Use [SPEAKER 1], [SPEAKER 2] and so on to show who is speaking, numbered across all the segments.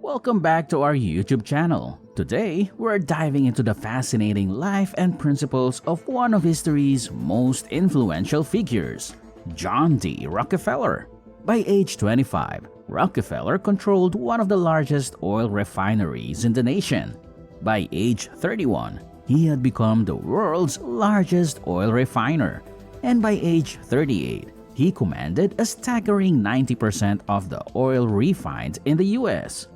[SPEAKER 1] Welcome back to our YouTube channel. Today, we're diving into the fascinating life and principles of one of history's most influential figures, John D. Rockefeller. By age 25, Rockefeller controlled one of the largest oil refineries in the nation. By age 31, he had become the world's largest oil refiner. And by age 38, he commanded a staggering 90% of the oil refined in the US.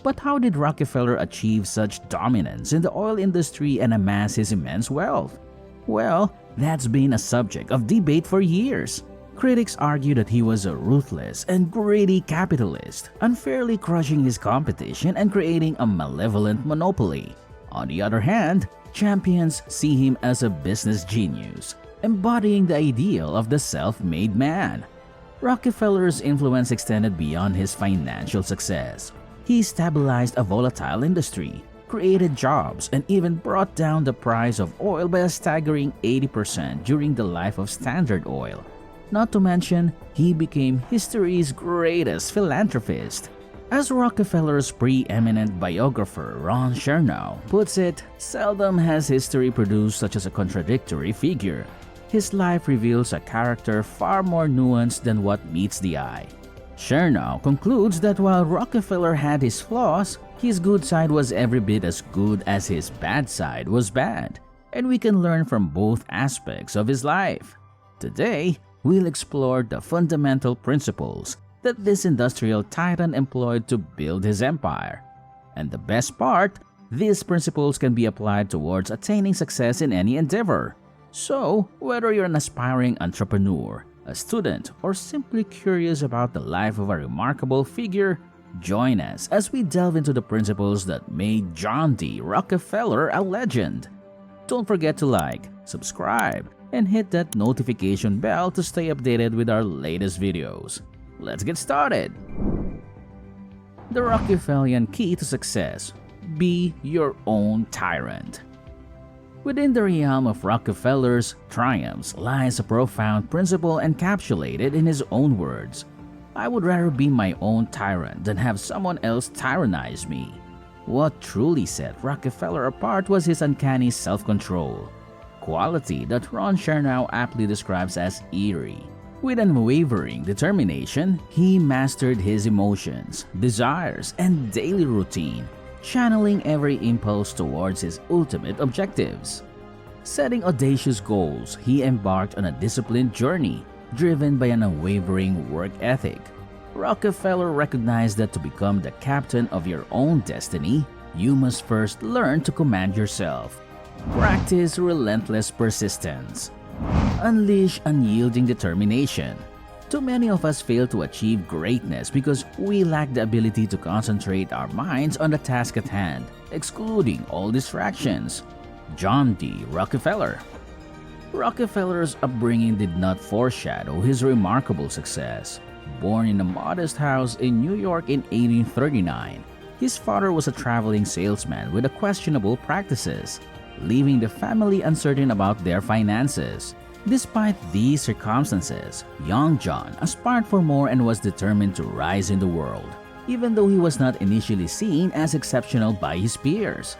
[SPEAKER 1] But how did Rockefeller achieve such dominance in the oil industry and amass his immense wealth? Well, that's been a subject of debate for years. Critics argue that he was a ruthless and greedy capitalist, unfairly crushing his competition and creating a malevolent monopoly. On the other hand, champions see him as a business genius, embodying the ideal of the self-made man. Rockefeller's influence extended beyond his financial success. He stabilized a volatile industry, created jobs, and even brought down the price of oil by a staggering 80% during the life of Standard Oil. Not to mention, he became history's greatest philanthropist. As Rockefeller's preeminent biographer Ron Chernow puts it, seldom has history produced such as a contradictory figure. His life reveals a character far more nuanced than what meets the eye. Chernow concludes that while Rockefeller had his flaws, his good side was every bit as good as his bad side was bad, and we can learn from both aspects of his life. Today, we'll explore the fundamental principles that this industrial titan employed to build his empire. And the best part, these principles can be applied towards attaining success in any endeavor. So, whether you're an aspiring entrepreneur, a student, or simply curious about the life of a remarkable figure, join us as we delve into the principles that made John D. Rockefeller a legend. Don't forget to like, subscribe, and hit that notification bell to stay updated with our latest videos. Let's get started! The Rockefellian key to success: be your own tyrant. Within the realm of Rockefeller's triumphs lies a profound principle encapsulated in his own words: "I would rather be my own tyrant than have someone else tyrannize me." What truly set Rockefeller apart was his uncanny self-control, quality that Ron Chernow aptly describes as eerie. With unwavering determination, he mastered his emotions, desires, and daily routine, channeling every impulse towards his ultimate objectives. Setting audacious goals, he embarked on a disciplined journey, driven by an unwavering work ethic. Rockefeller recognized that to become the captain of your own destiny, you must first learn to command yourself. Practice relentless persistence. Unleash unyielding determination. Too many of us fail to achieve greatness because we lack the ability to concentrate our minds on the task at hand, excluding all distractions. John D. Rockefeller. Rockefeller's upbringing did not foreshadow his remarkable success. Born in a modest house in New York in 1839, his father was a traveling salesman with questionable practices, leaving the family uncertain about their finances. Despite these circumstances, young John aspired for more and was determined to rise in the world, even though he was not initially seen as exceptional by his peers.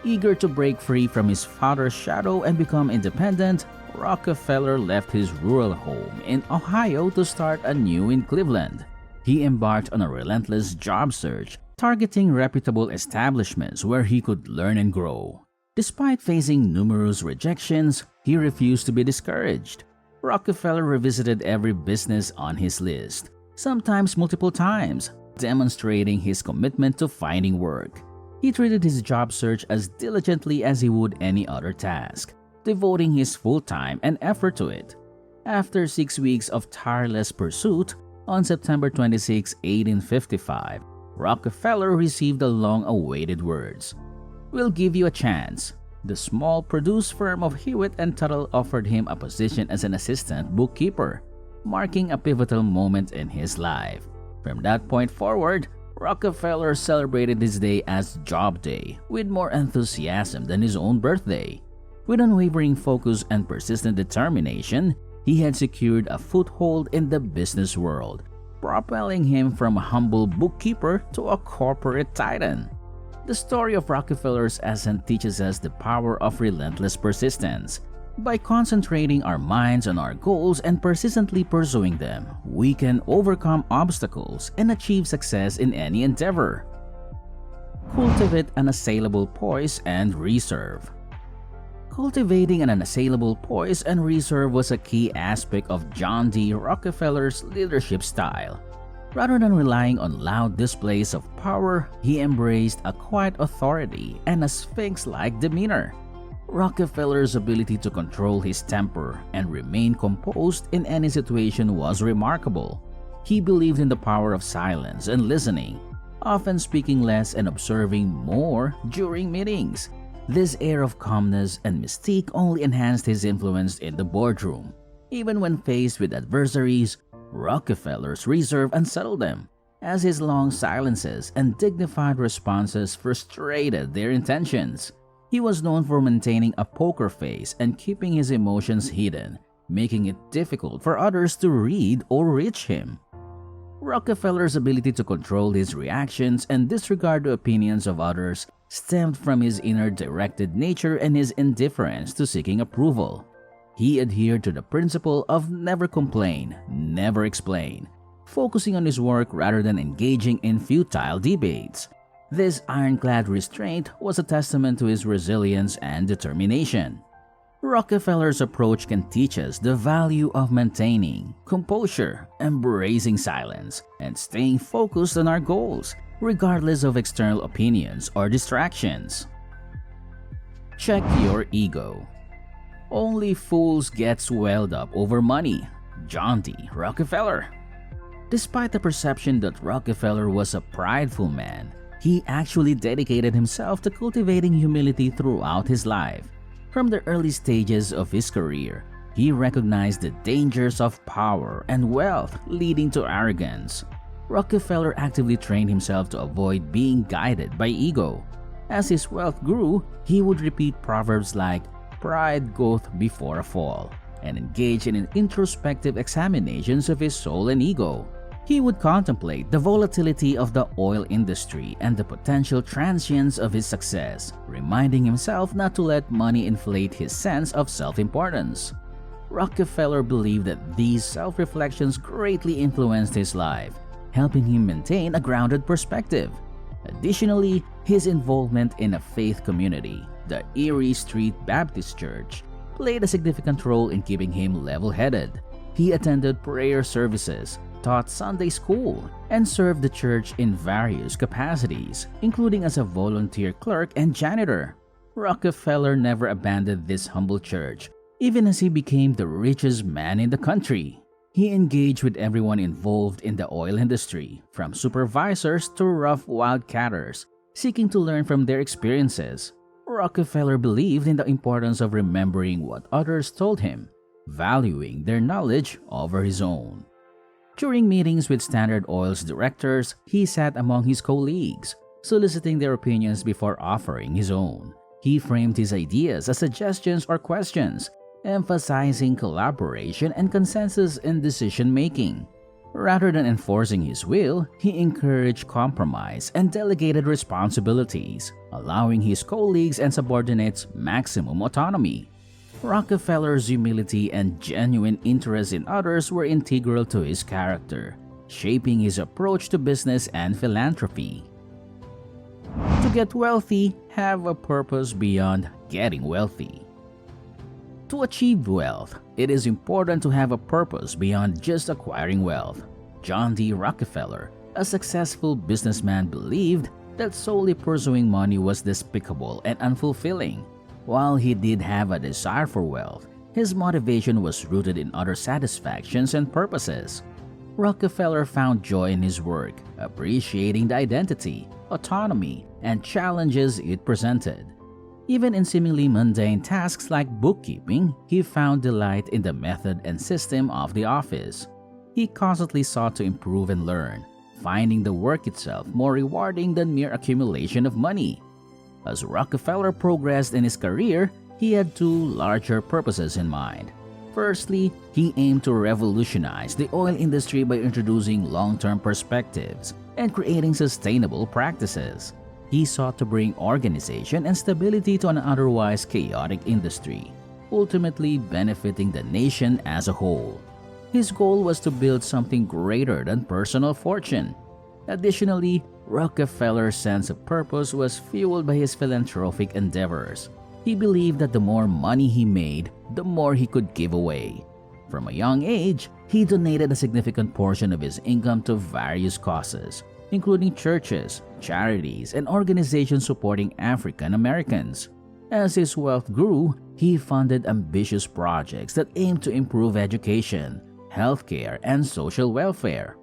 [SPEAKER 1] Eager to break free from his father's shadow and become independent, Rockefeller left his rural home in Ohio to start anew in Cleveland. He embarked on a relentless job search, targeting reputable establishments where he could learn and grow. Despite facing numerous rejections, he refused to be discouraged. Rockefeller revisited every business on his list, sometimes multiple times, demonstrating his commitment to finding work. He treated his job search as diligently as he would any other task, devoting his full time and effort to it. After 6 weeks of tireless pursuit, on September 26, 1855, Rockefeller received the long-awaited words: "We'll give you a chance." The small produce firm of Hewitt and Tuttle offered him a position as an assistant bookkeeper, marking a pivotal moment in his life. From that point forward, Rockefeller celebrated his day as Job Day with more enthusiasm than his own birthday. With unwavering focus and persistent determination, he had secured a foothold in the business world, propelling him from a humble bookkeeper to a corporate titan. The story of Rockefeller's ascent teaches us the power of relentless persistence. By concentrating our minds on our goals and persistently pursuing them, we can overcome obstacles and achieve success in any endeavor. Cultivate an unassailable poise and reserve. Cultivating an unassailable poise and reserve was a key aspect of John D. Rockefeller's leadership style. Rather than relying on loud displays of power, he embraced a quiet authority and a sphinx-like demeanor. Rockefeller's ability to control his temper and remain composed in any situation was remarkable. He believed in the power of silence and listening, often speaking less and observing more during meetings. This air of calmness and mystique only enhanced his influence in the boardroom. Even when faced with adversaries, Rockefeller's reserve unsettled them, as his long silences and dignified responses frustrated their intentions. He was known for maintaining a poker face and keeping his emotions hidden, making it difficult for others to read or reach him. Rockefeller's ability to control his reactions and disregard the opinions of others stemmed from his inner directed nature and his indifference to seeking approval. He adhered to the principle of never complain, never explain, focusing on his work rather than engaging in futile debates. This ironclad restraint was a testament to his resilience and determination. Rockefeller's approach can teach us the value of maintaining composure, embracing silence, and staying focused on our goals, regardless of external opinions or distractions. Check your ego. Only fools get swelled up over money. John D. Rockefeller. Despite the perception that Rockefeller was a prideful man, he actually dedicated himself to cultivating humility throughout his life. From the early stages of his career, he recognized the dangers of power and wealth leading to arrogance. Rockefeller actively trained himself to avoid being guided by ego. As his wealth grew, he would repeat proverbs like, "Pride goeth before a fall," and engage in introspective examinations of his soul and ego. He would contemplate the volatility of the oil industry and the potential transience of his success, reminding himself not to let money inflate his sense of self-importance. Rockefeller believed that these self-reflections greatly influenced his life, helping him maintain a grounded perspective. Additionally, his involvement in a faith community, the Erie Street Baptist Church, played a significant role in keeping him level-headed. He attended prayer services, taught Sunday school, and served the church in various capacities, including as a volunteer clerk and janitor. Rockefeller never abandoned this humble church, even as he became the richest man in the country. He engaged with everyone involved in the oil industry, from supervisors to rough wildcatters, seeking to learn from their experiences. Rockefeller believed in the importance of remembering what others told him, valuing their knowledge over his own. During meetings with Standard Oil's directors, he sat among his colleagues, soliciting their opinions before offering his own. He framed his ideas as suggestions or questions, emphasizing collaboration and consensus in decision-making. Rather than enforcing his will, he encouraged compromise and delegated responsibilities, allowing his colleagues and subordinates maximum autonomy. Rockefeller's humility and genuine interest in others were integral to his character, shaping his approach to business and philanthropy. To get wealthy, have a purpose beyond getting wealthy. To achieve wealth, it is important to have a purpose beyond just acquiring wealth. John D. Rockefeller, a successful businessman, believed that solely pursuing money was despicable and unfulfilling. While he did have a desire for wealth, his motivation was rooted in other satisfactions and purposes. Rockefeller found joy in his work, appreciating the identity, autonomy, and challenges it presented. Even in seemingly mundane tasks like bookkeeping, he found delight in the method and system of the office. He constantly sought to improve and learn, finding the work itself more rewarding than mere accumulation of money. As Rockefeller progressed in his career, he had two larger purposes in mind. Firstly, he aimed to revolutionize the oil industry by introducing long-term perspectives and creating sustainable practices. He sought to bring organization and stability to an otherwise chaotic industry, ultimately benefiting the nation as a whole. His goal was to build something greater than personal fortune. Additionally, Rockefeller's sense of purpose was fueled by his philanthropic endeavors. He believed that the more money he made, the more he could give away. From a young age, he donated a significant portion of his income to various causes, including churches, charities, and organizations supporting African Americans. As his wealth grew, he funded ambitious projects that aimed to improve education, healthcare, and social welfare.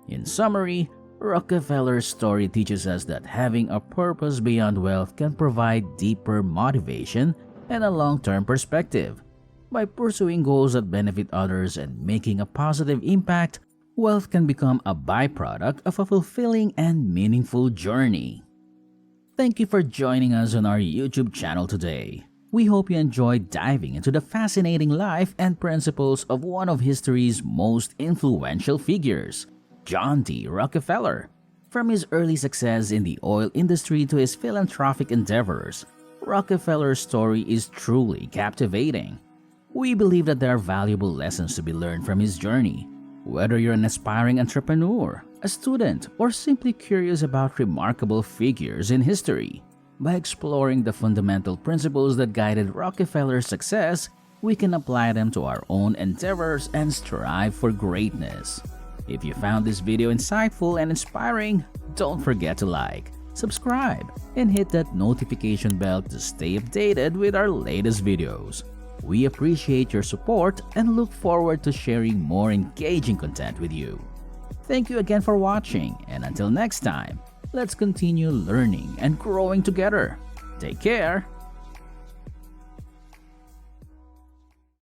[SPEAKER 1] In summary, Rockefeller's story teaches us that having a purpose beyond wealth can provide deeper motivation and a long-term perspective. By pursuing goals that benefit others and making a positive impact, wealth can become a byproduct of a fulfilling and meaningful journey. Thank you for joining us on our YouTube channel today. We hope you enjoyed diving into the fascinating life and principles of one of history's most influential figures, John D. Rockefeller. From his early success in the oil industry to his philanthropic endeavors, Rockefeller's story is truly captivating. We believe that there are valuable lessons to be learned from his journey. Whether you're an aspiring entrepreneur, a student, or simply curious about remarkable figures in history, by exploring the fundamental principles that guided Rockefeller's success, we can apply them to our own endeavors and strive for greatness. If you found this video insightful and inspiring, don't forget to like, subscribe, and hit that notification bell to stay updated with our latest videos. We appreciate your support and look forward to sharing more engaging content with you. Thank you again for watching, and until next time, let's continue learning and growing together. Take care